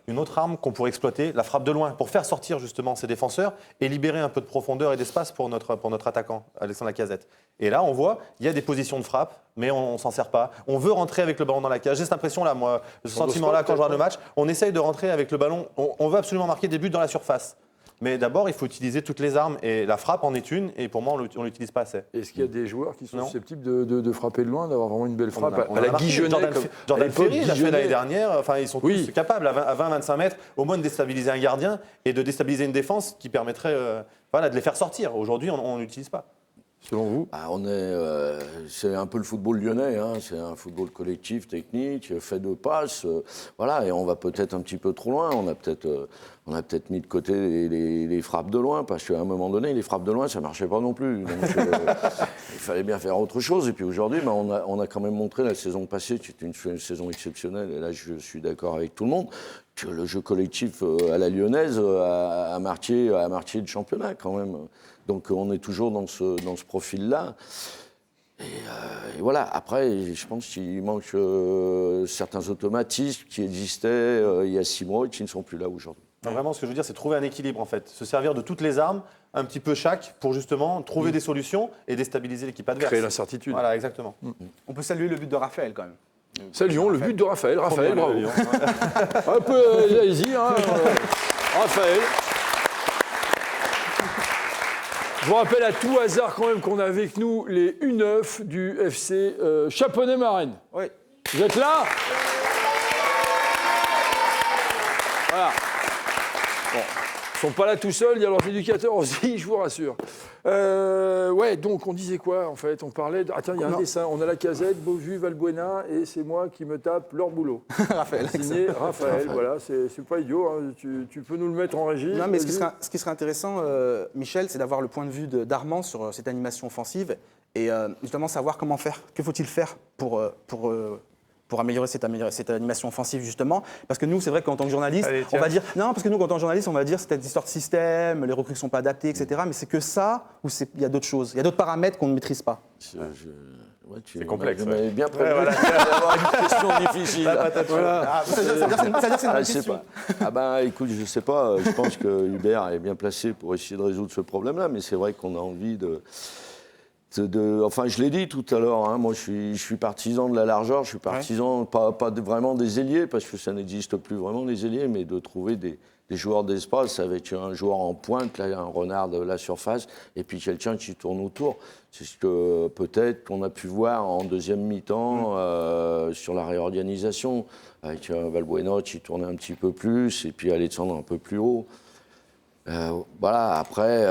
une autre arme qu'on pourrait exploiter, la frappe de loin, pour faire sortir justement ses défenseurs et libérer un peu de profondeur et d'espace pour notre attaquant, Alexandre Lacazette. Et là, on voit, il y a des positions de frappe, mais on ne s'en sert pas. On veut rentrer avec le ballon dans la cage. J'ai cette impression-là, moi, ce sentiment-là, quand je regarde le match, on essaye de rentrer avec le ballon. On veut absolument marquer des buts dans la surface. Mais d'abord, il faut utiliser toutes les armes. Et la frappe en est une, et pour moi, on ne l'utilise pas assez. Est-ce qu'il y a des joueurs qui sont Non. susceptibles de frapper de loin, d'avoir vraiment une belle frappe On à a la marqué. Guijonnet Jordan, comme- Jordan à l'époque, Ferry l'a fait Guijonnet. l'année dernière. Enfin, ils sont Oui. tous capables à 20-25 mètres, au moins de déstabiliser un gardien et de déstabiliser une défense qui permettrait de les faire sortir. Aujourd'hui, on n'utilise pas. Selon vous? Ah, c'est un peu le football lyonnais, hein. C'est un football collectif, technique, fait de passes, voilà. Et on va peut-être un petit peu trop loin. On a peut-être mis de côté les frappes de loin, parce qu'à un moment donné, les frappes de loin, ça marchait pas non plus. Donc, il fallait bien faire autre chose. Et puis aujourd'hui, on a quand même montré la saison passée, qui était une saison exceptionnelle. Et là, je suis d'accord avec tout le monde, que le jeu collectif à la lyonnaise a marqué le championnat quand même. Donc on est toujours dans ce profil-là. Et voilà, après, je pense qu'il manque certains automatismes qui existaient il y a 6 mois et qui ne sont plus là aujourd'hui. Non, vraiment, ce que je veux dire, c'est trouver un équilibre, en fait. Se servir de toutes les armes, un petit peu chaque, pour justement trouver des solutions et déstabiliser l'équipe adverse. Créer l'incertitude. Voilà, exactement. On peut saluer le but de Raphaël quand même. Saluons le but de Raphaël. Raphaël, bravo. Lyon. Un peu, allez-y, hein, Raphaël. Je vous rappelle à tout hasard quand même qu'on a avec nous les U9 du FC Chaponnet-Marraine. Oui. Vous êtes là? Voilà. Bon. Ils ne sont pas là tout seuls, il y a leurs éducateurs aussi, je vous rassure. Ouais, donc on disait quoi en fait? On parlait de... Ah tiens, il y a un dessin, on a Lacazette, Beauvue, Valbuena, et c'est moi qui me tape leur boulot. Raphaël. Signé Raphaël, voilà, c'est pas idiot, hein. Tu peux nous le mettre en régie. Non, mais ce vas-y. qui serait intéressant, Michel, c'est d'avoir le point de vue d'Armand sur cette animation offensive et justement savoir comment faire. Que faut-il faire pour améliorer cette animation offensive, justement? Parce que nous, c'est vrai qu'en tant que journaliste, Allez, on tiens. va dire... Non, parce que nous, en tant que journaliste, on va dire c'est une histoire de système, les recrues ne sont pas adaptées, etc. Mais c'est que ça ou il y a d'autres choses? Il y a d'autres paramètres qu'on ne maîtrise pas. C'est complexe, Tu ouais. m'avais bien prévenu voilà. d'avoir une question difficile. Voilà. Ah, ça veut dire que c'est une Ah, bonne je sais question. pas. Ah ben, écoute, je sais pas. Je pense que Hubert est bien placé pour essayer de résoudre ce problème-là, mais c'est vrai qu'on a envie enfin, je l'ai dit tout à l'heure, hein, moi je suis partisan de la largeur, je suis partisan pas vraiment des ailiers, parce que ça n'existe plus vraiment les ailiers, mais de trouver des joueurs d'espace avec un joueur en pointe, là, un renard de la surface, et puis quelqu'un qui tourne autour. C'est ce que peut-être qu'on a pu voir en deuxième mi-temps sur la réorganisation, avec Valbuena qui tournait un petit peu plus, et puis Alexandre un peu plus haut. Voilà, après...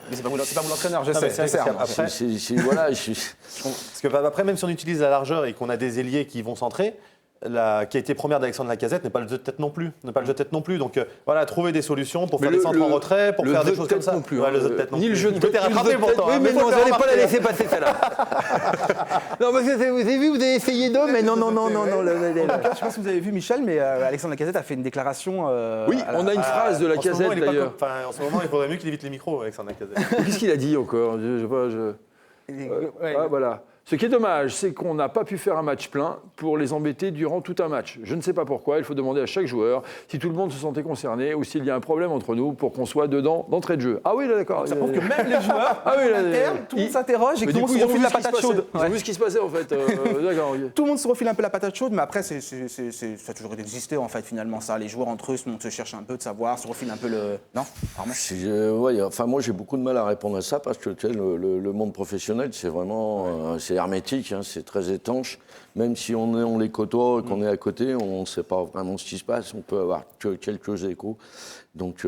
Mais c'est pas vous l'entraîneur, je Non, sais, mais c'est c'est vrai Armand. qu'après- voilà, Parce que après, même si on utilise la largeur et qu'on a des ailiers qui vont centrer, la qualité première d'Alexandre Lacazette n'est pas le jeu de tête non plus. Donc voilà, trouver des solutions pour faire des centres en retrait, pour faire des choses comme ça. Non plus, le jeu de tête non ni plus. le jeu de Tu t'es rattrapé pourtant. Oui, mais faut non, vous faire n'allez pas la remarquer. laisser passer celle-là. Non, parce que vous avez vu, vous avez essayé d'eux, mais non. Je sais pas si vous avez vu Michel, mais Alexandre Lacazette a fait une déclaration. Oui, on a une phrase de En ce moment, Lacazette il est pas d'ailleurs. comme- enfin, en ce moment, il faudrait mieux qu'il évite les micros, Alexandre Lacazette. Qu'est-ce qu'il a dit encore? Je sais pas. Ouais. Ah, voilà. Ce qui est dommage, c'est qu'on n'a pas pu faire un match plein pour les embêter durant tout un match. Je ne sais pas pourquoi, il faut demander à chaque joueur si tout le monde se sentait concerné ou s'il y a un problème entre nous pour qu'on soit dedans d'entrée de jeu. Ah oui, là, d'accord. Ça prouve que même les joueurs, Ah oui, là, interne, tout le monde s'interroge et Mais que tout du le monde coup, se ils ont refile vu la ce qui se patate passait. chaude. Ils ont vu ce qui se passait en fait. D'accord. Ok. Tout le monde se refile un peu la patate chaude, mais après, ça a toujours existé en fait, finalement, ça. Les joueurs entre eux se cherchent un peu de savoir, se refilent un peu le. Non, Armand Ouais, enfin, moi, j'ai beaucoup de mal à répondre à ça parce que tu sais, le monde professionnel, c'est vraiment c'est hermétique, hein, c'est très étanche. Même si on les côtoie et qu'on est à côté, on ne sait pas vraiment ce qui se passe. On peut avoir que quelques échos. Donc,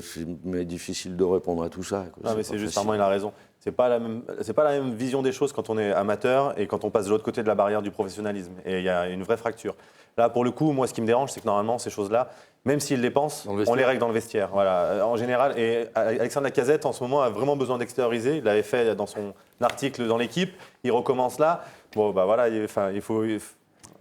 c'est difficile de répondre à tout ça. Non, mais c'est pas juste, facile. Armand, il a raison. C'est pas la même vision des choses quand on est amateur et quand on passe de l'autre côté de la barrière du professionnalisme. Et il y a une vraie fracture. Là, pour le coup, moi, ce qui me dérange, c'est que normalement, ces choses-là, même s'ils les pensent, on les règle dans le vestiaire. Voilà, en général. Et Alexandre Lacazette, en ce moment, a vraiment besoin d'extérioriser. Il l'avait fait dans son article dans l'équipe. Il recommence là. Bon, bah voilà, il faut.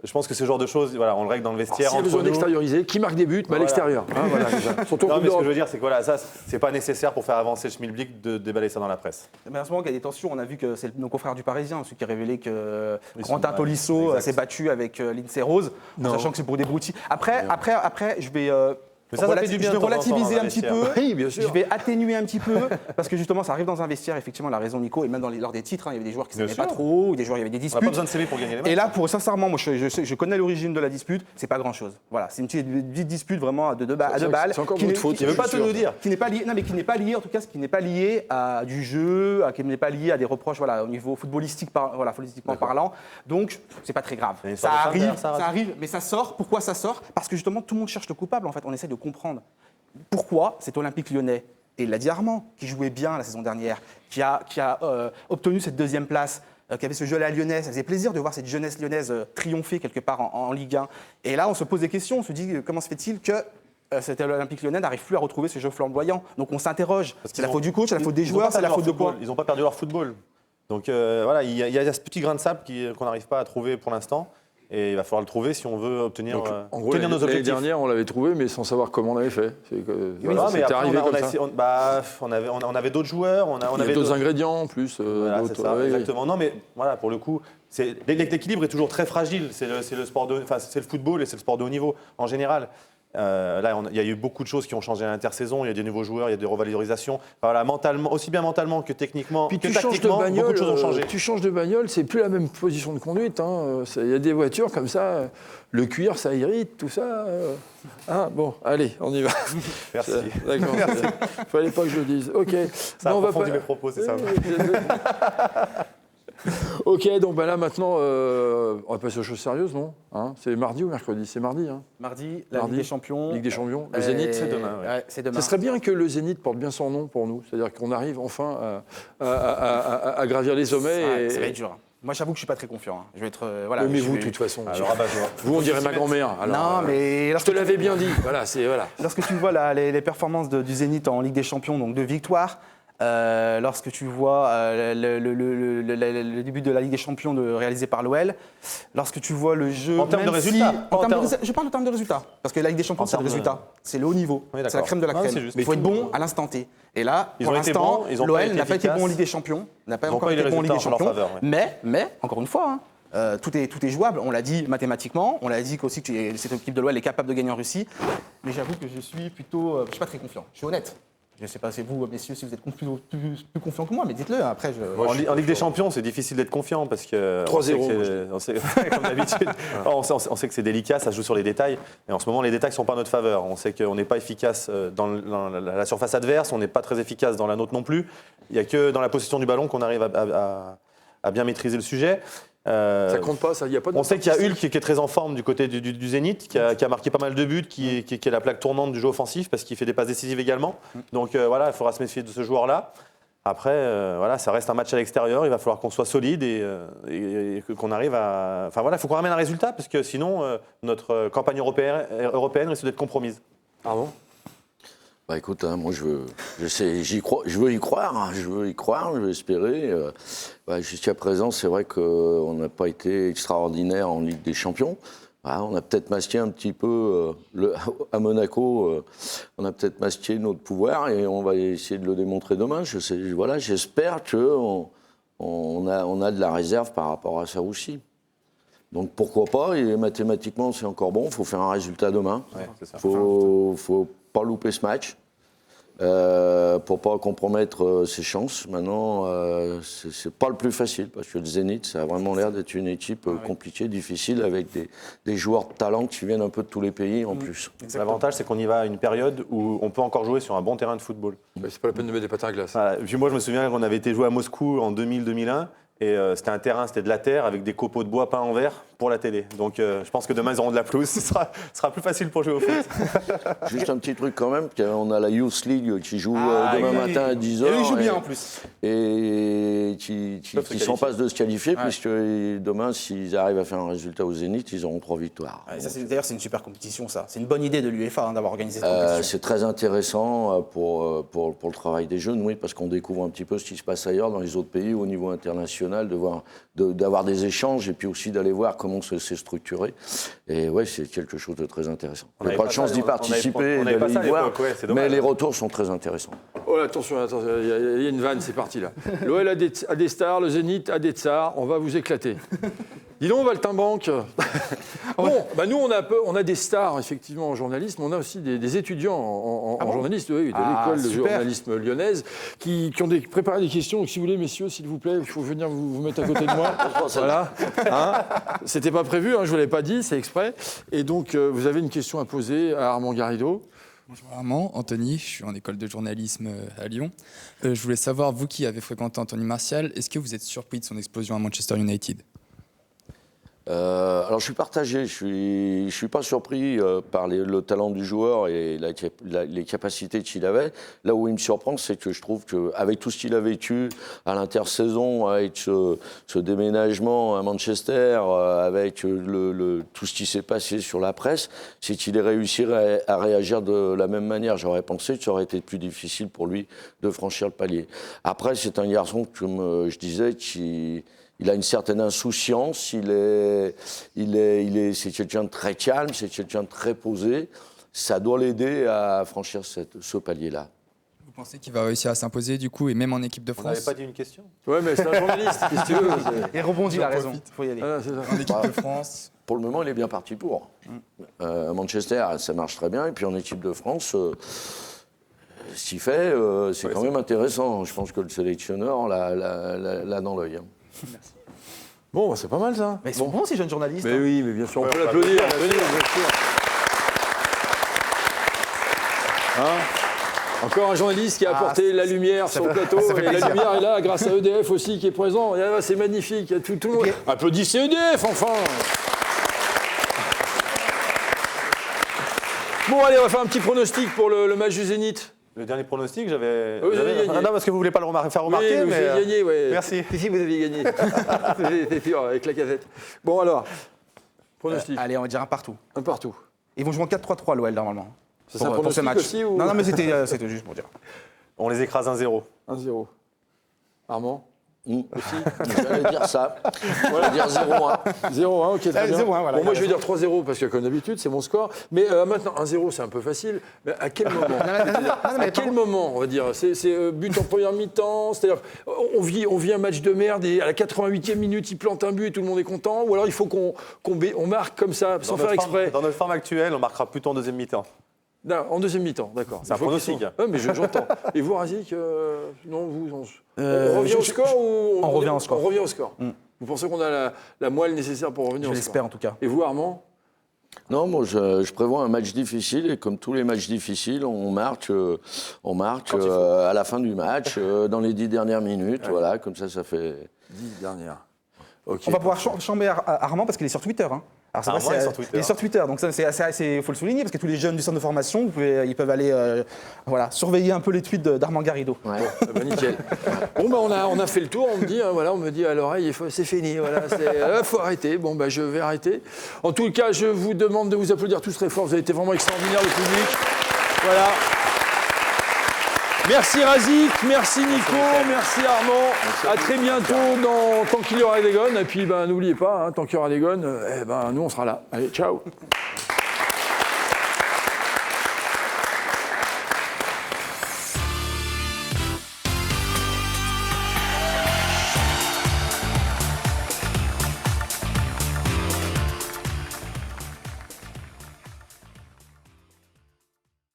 Je pense que ce genre de choses, voilà, on le règle dans le vestiaire. S'il y a entre besoin nous. d'extérioriser, qui marque des buts, mais à Voilà. l'extérieur. Hein, voilà, déjà. Surtout en Non, Coupe mais ce que d'Europe. je veux dire, c'est que voilà, ça, c'est pas nécessaire pour faire avancer le schmilblick de déballer ça dans la presse. Mais en ce moment, il y a des tensions. On a vu que c'est nos confrères du Parisien, ceux qui a révélé que Ils sont Quentin mal. Tolisso Exact. s'est battu avec Lindsay Rose, en sachant que c'est pour des broutilles. Après, je vais. Mais ça fait du bien je de vais temps en temps relativiser dans un un petit peu. vestiaire. Oui, bien sûr. Je vais atténuer un petit peu, parce que justement, ça arrive dans un vestiaire, effectivement, la raison Nico, et même lors des titres, hein, il y avait des joueurs qui ne Bien savaient pas sûr. trop, ou des joueurs, il y avait des On n'a pas disputes. besoin de CV pour gagner les matchs. Et là, sincèrement, moi, je connais l'origine de la dispute, c'est pas grand-chose. Voilà, c'est une petite dispute vraiment à deux balles. C'est encore qui votre n'est- faute. Il ne veut pas tout nous dire. qui n'est pas lié, non mais qui n'est pas lié en tout cas, ce qui n'est pas lié à du jeu, qui n'est pas lié à des reproches, voilà, au niveau footballistique, footballistiquement parlant. Donc c'est pas très grave. Il y a une Ça histoire de arrive, Sander, ça ça arrive, mais ça sort. Pourquoi ça sort? Parce que justement tout le monde cherche le coupable. En fait, on essaie de comprendre pourquoi cet Olympique Lyonnais. Et il l'a dit Armand, qui jouait bien la saison dernière, qui a obtenu cette deuxième place, qui avait ce jeu à la lyonnaise. Ça faisait plaisir de voir cette jeunesse lyonnaise triompher quelque part en Ligue 1. Et là, on se pose des questions. On se dit comment se fait-il que cet Olympique Lyonnais n'arrive plus à retrouver ce jeu flamboyant? Donc on s'interroge. C'est la faute du coach, c'est la faute des joueurs, c'est la faute de quoi? Ils n'ont pas perdu leur football. Donc voilà, il y a ce petit grain de sable qu'on n'arrive pas à trouver pour l'instant. Et il va falloir le trouver si on veut obtenir, Donc, en gros, obtenir nos l'année objectifs. dernière, on l'avait trouvé, mais sans savoir comment on l'avait fait. Voilà, mais C'était après, arrivé comme ça. on avait d'autres joueurs, on Il y avait a d'autres ingrédients en plus. Voilà, c'est d'autres- ça, oui, oui. exactement. Non, mais voilà, pour le coup, l'équilibre est toujours très fragile. C'est le sport c'est le football et c'est le sport de haut niveau en général. Là, il y a eu beaucoup de choses qui ont changé à l'intersaison. Il y a des nouveaux joueurs, il y a des revalorisations. Enfin, voilà, mentalement, aussi bien mentalement que techniquement, Puis que tu changes de tactiquement, bagnole, beaucoup de choses ont changé. tu changes de bagnole, c'est plus la même position de conduite. Hein. Il y a des voitures comme ça, le cuir, ça irrite, tout ça. Ah, bon, allez, on y va. Merci. D'accord. Il fallait pas que je le dise. Ok. Ça a Non, on va approfondi pas- mes propos, c'est ça. Ok, donc là maintenant, on va passer aux choses sérieuses, non? Hein, c'est mardi ou mercredi? C'est mardi. Hein. Mardi, la Mardi, Ligue des Champions. Ligue des Champions. Le Zénith, c'est demain, ouais. C'est demain. Ce serait bien que le Zénith porte bien son nom pour nous. C'est-à-dire qu'on arrive enfin à gravir les sommets. Ça va être dur. Moi, j'avoue que je suis pas très confiant. Hein. Je vais être voilà. Mais je vous, de vais- toute façon. Alors, rabat-joie. Vous, on dirait ma grand-mère. Alors, Non, mais je te l'avais bien dit. Voilà, c'est voilà. lorsque tu vois les performances du Zénith en Ligue des Champions, donc de victoire, lorsque tu vois le début de la Ligue des Champions réalisé par l'OL, lorsque tu vois le jeu. En termes de même si- résultats, en en termes de termes- je parle en termes de résultats. Parce que la Ligue des Champions, En c'est le termes de- résultat. C'est le haut niveau. Oui, c'est la d'accord. crème de la Non, crème. c'est juste. Il faut être bon à l'instant T. Et là, Ils pour ont été l'instant, bons, ils ont pas l'OL été n'a pas été bon en efficaces. Ligue des Champions. N'a pas Ils ont encore pas eu été les bon en Ligue des résultats en leur Champions. faveur, ouais. Mais, encore une fois, hein, tout est jouable. On l'a dit mathématiquement. On l'a dit aussi que cette équipe de l'OL est capable de gagner en Russie. Mais j'avoue que je suis plutôt. Je suis pas très confiant. Je suis honnête. Je ne sais pas, c'est vous, messieurs, si vous êtes plus confiants que moi, mais dites-le. Après, En Ligue des Champions, c'est difficile d'être confiant parce que 3-0, on sait que comme d'habitude, on sait que c'est délicat, ça se joue sur les détails. Et en ce moment, les détails ne sont pas en notre faveur. On sait qu'on n'est pas efficace dans la surface adverse, on n'est pas très efficace dans la nôtre non plus. Il n'y a que dans la possession du ballon qu'on arrive à bien maîtriser le sujet. Ça compte pas, ça. Il y a pas de. On sait qu'il y a Hulk qui est très en forme du côté du Zénith, qui a marqué pas mal de buts, qui est la plaque tournante du jeu offensif parce qu'il fait des passes décisives également. Donc voilà, il faudra se méfier de ce joueur-là. Après, voilà, ça reste un match à l'extérieur. Il va falloir qu'on soit solide et qu'on arrive à. Enfin voilà, il faut qu'on ramène un résultat parce que sinon notre campagne européenne risque d'être compromise. Ah bon? Bah écoute, hein, moi je veux y croire, je veux espérer. Jusqu'à présent, c'est vrai qu'on n'a pas été extraordinaire en Ligue des Champions. On a peut-être masqué un petit peu, à Monaco, on a peut-être masqué notre pouvoir et on va essayer de le démontrer demain. J'espère qu'on a de la réserve par rapport à ça aussi. Donc pourquoi pas, et mathématiquement c'est encore bon, il faut faire un résultat demain. Il ne faut pas louper ce match. Pour ne pas compromettre ses chances. Maintenant, c'est pas le plus facile parce que le Zénith, ça a vraiment l'air d'être une équipe compliquée, difficile, avec des joueurs de talent qui viennent un peu de tous les pays en plus. L'avantage, c'est qu'on y va à une période où on peut encore jouer sur un bon terrain de football. C'est pas la peine de mettre des patins à glace. Voilà. Puis moi, je me souviens qu'on avait été joué à Moscou en 2000-2001. Et c'était un terrain, c'était de la terre avec des copeaux de bois peints en vert pour la télé. Donc je pense que demain, ils auront de la pelouse. Ce sera plus facile pour jouer au foot. Juste un petit truc quand même, on a la Youth League qui joue demain matin à 10h. Et ils jouent bien en plus. Et qui s'en passent de se qualifier, puisque demain, s'ils arrivent à faire un résultat au Zénith, ils auront 3 victoires. D'ailleurs, c'est une super compétition, ça. C'est une bonne idée de l'UEFA d'avoir organisé cette compétition. C'est très intéressant pour le travail des jeunes, oui, parce qu'on découvre un petit peu ce qui se passe ailleurs dans les autres pays au niveau international. D'avoir des échanges et puis aussi d'aller voir comment c'est structuré. Et ouais, c'est quelque chose de très intéressant. On n'a pas de chance d'y participer, d'aller y voir, mais les retours sont très intéressants. Oh, attention, il y a une vanne, c'est parti là. L'OL a des stars, le Zénith a des tsars, on va vous éclater. Dis donc, Valtimbanque. Bon, nous, on a des stars, effectivement, en journalisme, on a aussi des étudiants en journalisme, de l'école de journalisme lyonnaise, qui ont préparé des questions. Donc, si vous voulez, messieurs, s'il vous plaît, il faut venir vous mettre à côté de moi. Voilà. C'était pas prévu, je ne vous l'avais pas dit, c'est exprès. Et donc, vous avez une question à poser à Armand Garrido. Bonjour Armand, Anthony, je suis en école de journalisme à Lyon. Je voulais savoir, vous qui avez fréquenté Anthony Martial, est-ce que vous êtes surpris de son explosion à Manchester United ? Alors je suis partagé, je suis pas surpris par le talent du joueur et les capacités qu'il avait. Là où il me surprend, c'est que je trouve qu'avec tout ce qu'il a vécu à l'intersaison, avec ce déménagement à Manchester, avec tout ce qui s'est passé sur la presse, c'est qu'il ait réussi à réagir de la même manière. J'aurais pensé que ça aurait été plus difficile pour lui de franchir le palier. Après, c'est un garçon, comme je disais, il a une certaine insouciance, c'est quelqu'un de très calme, c'est quelqu'un de très posé. Ça doit l'aider à franchir ce palier-là. Vous pensez qu'il va réussir à s'imposer du coup, et même en équipe de France ? On n'avait pas dit une question ? Ouais, mais c'est un journaliste, qu'est-ce que tu veux ? Et rebondit, il a raison, il faut y aller. C'est ça. En équipe de France ? Pour le moment, il est bien parti pour. Manchester, ça marche très bien. Et puis en équipe de France, ce qu'il fait, c'est quand même intéressant. Je pense que le sélectionneur l'a dans l'œil. Merci. Bon, c'est pas mal ça. Mais ils sont bons ces jeunes journalistes. Mais oui, mais bien sûr, on peut l'applaudir. Bien sûr. Encore un journaliste qui a apporté la lumière sur le plateau. Et la lumière est là grâce à EDF aussi qui est présent. C'est magnifique. Tout le monde. Applaudissez EDF, enfin. Bon, allez, on va faire un petit pronostic pour le match du Zénith. Le dernier pronostic, j'avais. Vous avez gagné. Non, parce que vous voulez pas le faire remarquer. Oui, vous avez gagné, ouais. Merci. Si, vous avez gagné. C'est sûr, avec la casette. Bon, alors, pronostic. Allez, on va dire un partout. Un partout. Ils vont jouer en 4-3-3, l'OL, normalement. C'est un pronostic aussi ou... Non, mais c'était juste pour dire. On les écrase 1-0. 1-0. Armand Aussi, j'allais dire ça. J'allais dire 0-1. 0-1, ok, très bien. 0-1, voilà. Bon, moi, je vais dire 3-0 parce que, comme d'habitude, c'est mon score. Mais maintenant, 1-0, c'est un peu facile. Mais à quel moment À quel moment, on va dire c'est but en première mi-temps. C'est-à-dire, on vit un match de merde et à la 88e minute, il plante un but et tout le monde est content. Ou alors, il faut qu'on marque comme ça, sans faire exprès. Dans notre forme actuelle, on marquera plutôt en deuxième mi-temps. Non, en deuxième mi-temps, d'accord. C'est un pronostic. Oui, mais j'entends. Et vous, Razik, non, vous, on revient au score ou on revient au score. On revient au score. Vous pensez qu'on a la moelle nécessaire pour revenir au score? Je l'espère en tout cas. Et vous, Armand? Non, moi je prévois un match difficile et comme tous les matchs difficiles, on marque à la fin du match, dans les 10 dernières minutes, voilà, comme ça fait... 10 dernières. Okay. On va pouvoir chamber Armand parce qu'il est sur Twitter. Alors, c'est Armand vrai, est sur Twitter. il est sur Twitter, donc ça, c'est assez, faut le souligner, parce que tous les jeunes du centre de formation, ils peuvent aller voilà, surveiller un peu les tweets d'Armand Garrido. Ouais. Nickel. Bon, on a fait le tour, on me dit à l'oreille, c'est fini, voilà, faut arrêter. Bon, je vais arrêter. En tout cas, je vous demande de vous applaudir tous très fort, vous avez été vraiment extraordinaire, le public. Voilà. Merci Razik, merci Nico, merci Armand. À très bientôt dans Tant qu'il y aura des gones. Et puis, n'oubliez pas, tant qu'il y aura des gones, nous, on sera là. Allez, ciao.